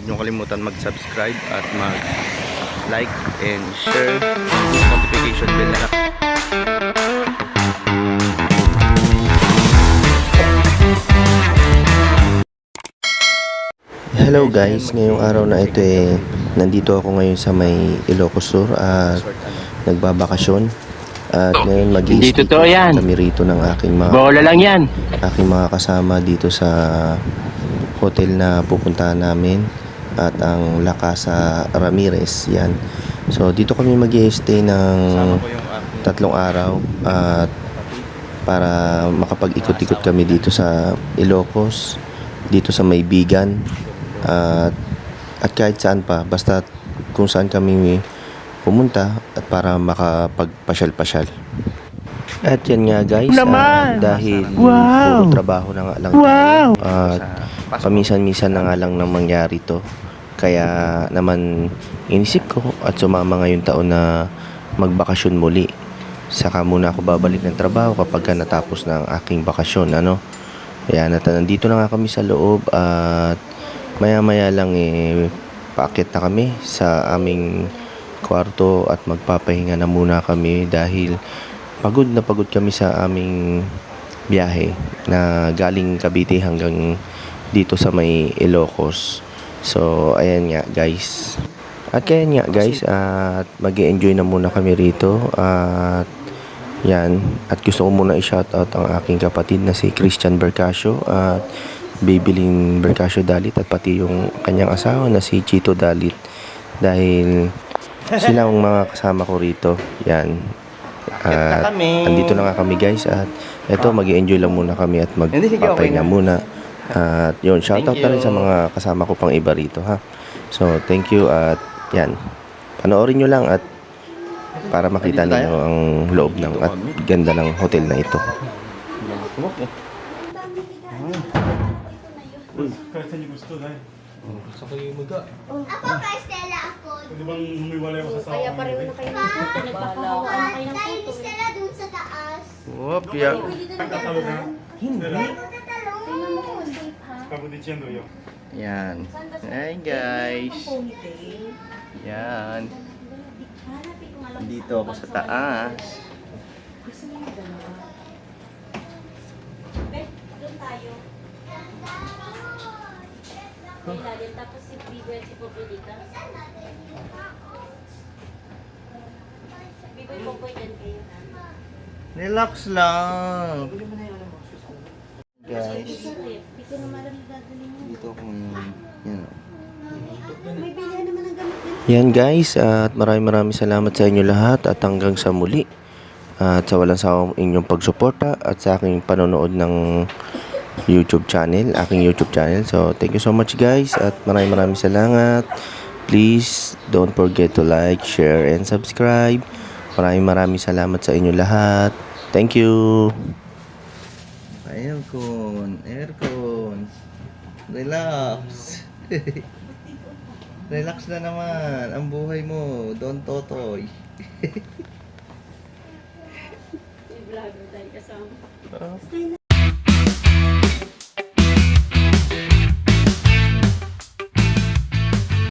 nyo kalimutan mag-subscribe at mag-like and share. Notification bell na lang. Hello guys, ngayong araw na ito nandito ako ngayon sa may Ilocos Sur at nagbabakasyon. At ngayon mag-i-stay kami rito ng aking mga kasama dito sa hotel na pupuntahan namin at ang La Casa Ramirez. Yan. So dito kami mag-i-stay ng 3 araw at para makapag-ikot-ikot kami dito sa Ilocos, dito sa Maybigan. At kahit saan pa, basta kung saan kami pumunta at para makapagpasyal-pasyal. At yan nga guys, dahil puro trabaho na nga lang tayo, at paminsan-minsan na nga lang nang mangyari to, kaya naman inisip ko at sumama ngayong taon na magbakasyon muli. Saka muna ako babalik ng trabaho kapag natapos na ang aking bakasyon, ano. Kaya nandito na nga kami sa loob at maya-maya lang paakyat na kami sa aming kwarto at magpapahinga na muna kami dahil pagod na pagod kami sa aming biyahe na galing Cavite hanggang dito sa may Ilocos. So ayan nga guys. At kaya nga guys, at mag-i-enjoy na muna kami rito at yan. At gusto ko muna i-shoutout ang aking kapatid na si Christian Bercasio at Bibiling Bercasio Dalit at pati yung kanyang asawa na si Chito Dalit dahil sila ang mga kasama ko rito. Yan. At andito na nga kami guys at eto mag-i-enjoy lang muna kami at magpapahinga muna. At yun, shoutout na rin sa mga kasama ko pang iba rito ha. So thank you at yan. Panoorin nyo lang at para makita niyo ang loob ng at ganda ng hotel na ito. Kahit saan yung gusto dahil. Gusto ko yung maga. Ako kay Stella ako. Pwede bang humiwalay ako sa sawa? Kaya pareho na kayo ng puto. Nagpapahawaan na kayo ng Tayo ni puto. Stella dun sa taas. Whoop, ya. Ang tatalo na? Stella, Ako tatalong. Tingnan mo kung safe ha. kabutichendo yun. Yan. Hi guys. Ponytail. Yan. Hanapin ko nga lang. Dito ako sa taas. Gusto mo yung dalawa? Bet, doon tayo. May lalim, tapos si Biboy at si Popoy dito. Biboy, Popoy, dyan kayo ha. Relax lang. Guys, Hindi ko naman alam yung dadalhin mo. dito ako ngayon. Yan. May bilihan naman ang gamit din. Yan guys, at maraming salamat sa inyo lahat at hanggang sa muli. At sa walang sawang inyong pagsuporta at sa aking panonood ng YouTube channel, aking YouTube channel. So thank you so much guys at maraming salamat. Please don't forget to like, share and subscribe. Maraming salamat sa inyo lahat. Thank you. Aircon. Relax. Relax na naman ang buhay mo. Don't totoy. May vlogger tayo kasama. Stella.